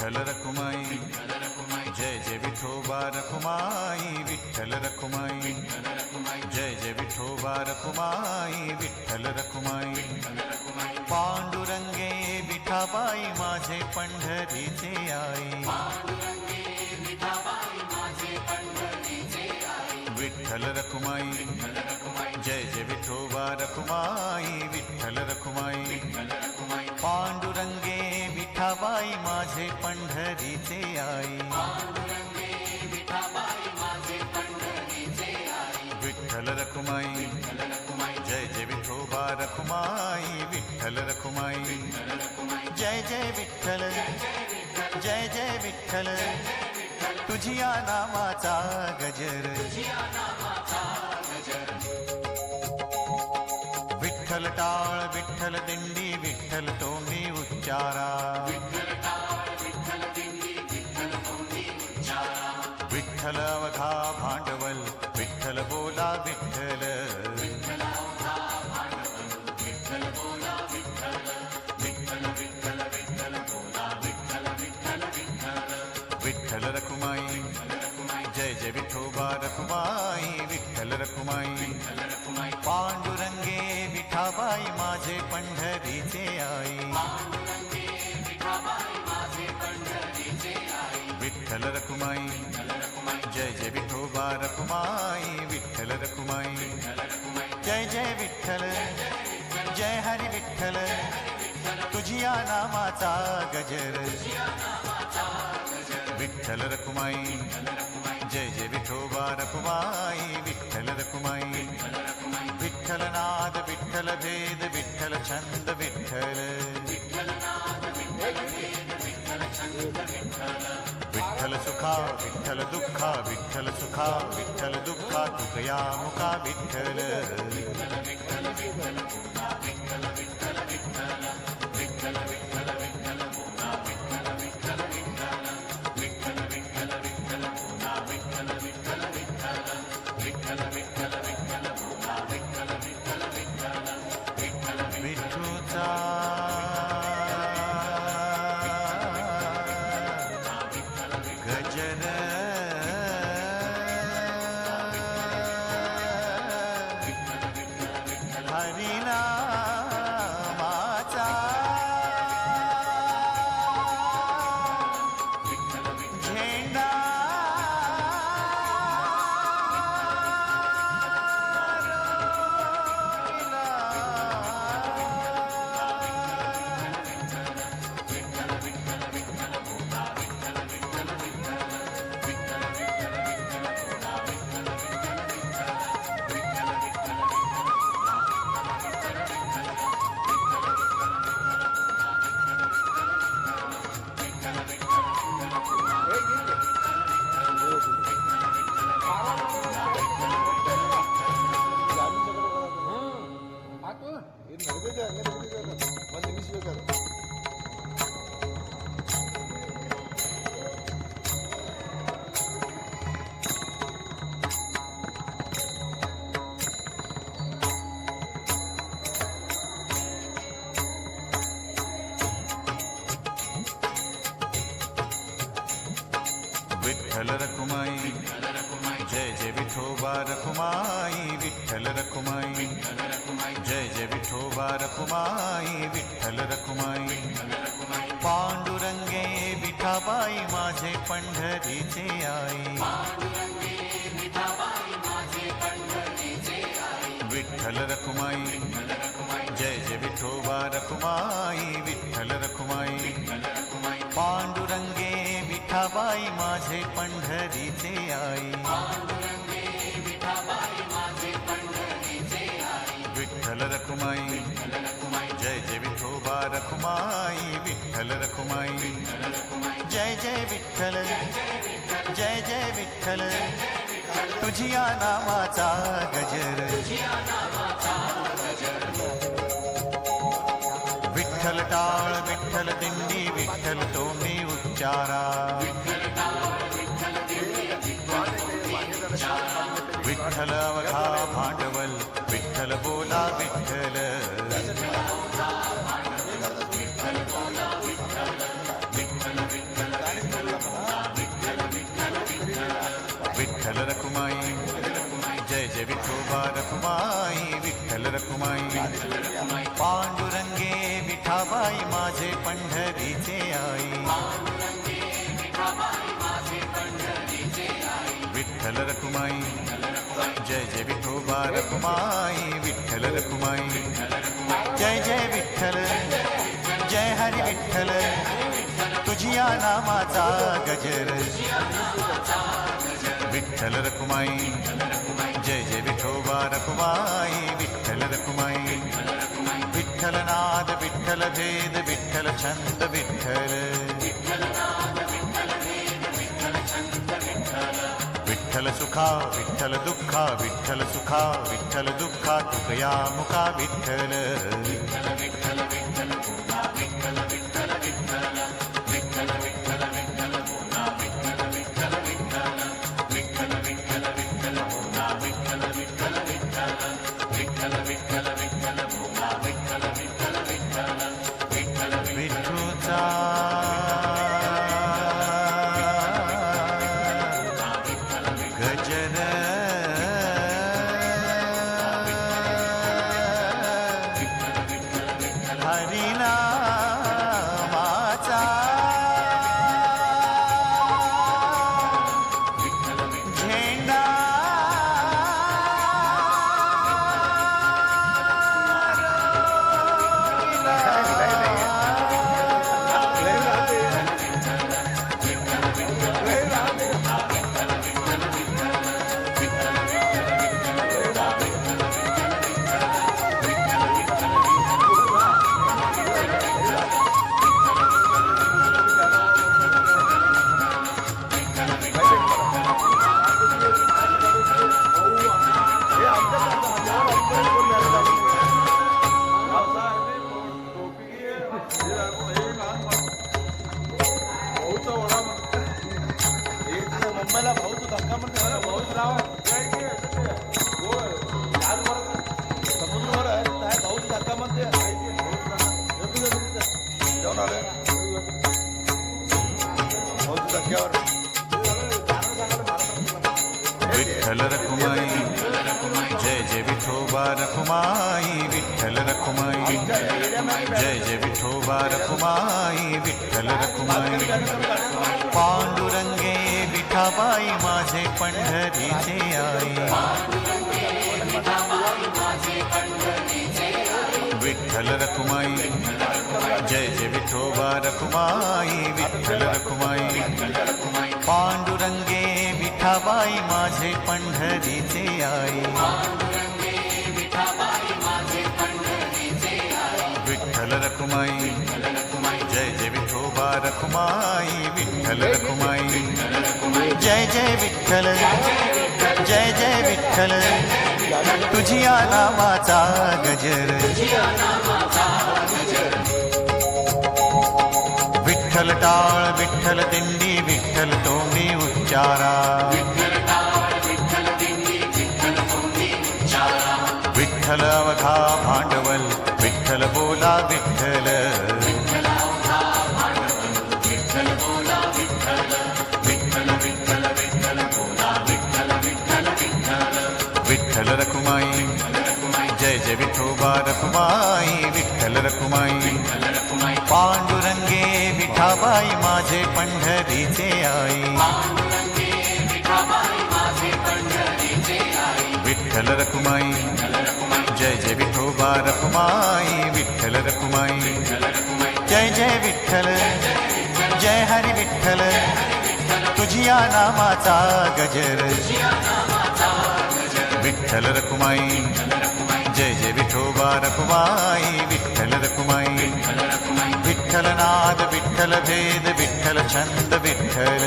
विठ्ठल रखुमाई जय जय विठोबा रखुमाई विठ्ठल रखुमाई जय जय विठोबा रखुमाई विठ्ठल रखुमाई पांडुरंगे विठाबाई माझे पंढरीचे आई विठ्ठल रखुमाई जय जय विठोबा रखुमाई विठ्ठल रखुमाई पांडुरंगे विठाबाई माझे पंढरीचे आई विठ्ठल रखुमाई जय जय विठोबा रखुमाई विठ्ठल रखुमाई जय जय विठ्ठल जय जय विठ्ठल तुझिया नामाचा गजर विठ्ठल टाळ विठ्ठल दिंडी विठ्ठल तोंडी उच्चारा विठ्ठल अवघा भांडवल विठ्ठल बोला विठ्ठल विठ्ठल रखुमाई जय जय विठोबा रखुमाई विठ्ठल रखुमाई पांडुरंगे विठाबाई माझे पंढरीचे आई विठ्ठल रखुमाई जय जय विठोबा रखुमाई विठ्ठल रखुमाई जय जय विठ्ठल जय हरी विठ्ठल तुझिया नामाचा गजर विठ्ठल रखुमाई जय जय विठोबा रखुमाई विठ्ठल रखुमाई विठ्ठल नाद विठ्ठल भेद विठ्ठल छंद विठ्ठल विठ्ठल सुखा विठ्ठल दुःखा विठ्ठल सुखा विठ्ठल दुःखा तुकया मुका विठ्ठल विठूचा गजर हरिनामाचा झेंडा विठ्ठल रखुमाई जय जय विठोबा रखुमाई विठ्ठल रखुमाई जय जय विठोबा रखुमाई विठ्ठल रखुमाई पांडुरंगे विठाबाई माझे पंढरीचे आई विठ्ठल रखुमाई जय जय विठोबा रखुमाई विठ्ठल रखुमाई पांडुरंगे विठाबाई माझे पंढरीचे आई विठ्ठल रखुमाई जय जय विठोबा रखुमाई विठ्ठल रखुमाई जय जय विठ्ठल जय जय विठ्ठल तुझिया नामाचा गजर विठ्ठल टाळ विठ्ठल दिंडी विठ्ठल तोंडी उच्चारा विठ्ठल अवघा भांडवल विठ्ठल बोला विठ्ठल विठ्ठल रखुमाई विठ्ठल रखुमाई जय जय विठ्ठल जय हरी विठ्ठल तुझिया नामाचा गजर विठ्ठल रखुमाई जय जय विठोबा रखुमाई विठ्ठल रखुमाई विठ्ठल नाद विठ्ठल भेद विठ्ठल छंद विठ्ठल विठ्ठल सुखा विठ्ठल दुःखा विठ्ठल सुखा विठ्ठल दुःखा तुकया मुका विठ्ठल विठूचा गजर हरिनामाचा झेंडा मुंबईला भाऊच धक्का म्हणते भाऊच राहा समुद्रावर आहे भाऊच धक्का म्हणते जाऊन आले भाऊच धक्क्यावर विठ्ठल रखुमाई जय जय विठोबा रखुमाई विठ्ठल रखुमाई जय जय विठोबा रखुमाई विठ्ठल रखुमाई पांडुरंगे विठाबाई माझे पंढरीचे आई विठ्ठल रखुमाई जय जय विठोबा रखुमाई विठ्ठल रखुमाई पांडुरंगे विठाबाई माझे पंढरीचे आई विठ्ठल रखुमाई जय जय विठोबा रखुमाई विठ्ठल रखुमाई जय जय विठ्ठल जय जय विठ्ठल तुझिया नामाचा गजर विठ्ठल टाळ विठ्ठल दिंडी विठ्ठल तोंडी उच्चारा विठ्ठल अवघा भांडवल विठ्ठल बोला विठ्ठल विठ्ठल रखुमाई जय जय विठोबा रखुमाई विठ्ठल रखुमाई पांडुरंगे विठाबाई माझे पंढरीचे आई विठ्ठल रखुमाई जय जय विठोबा रखुमाई विठ्ठल रखुमाई जय जय विठ्ठल जय हरी विठ्ठल तुझिया नामाचा गजर विठ्ठल रखुमाई जय जय विठोबा रखुमाई विठ्ठल रखुमाई विठ्ठल नाद विठ्ठल भेद विठ्ठल छंद विठ्ठल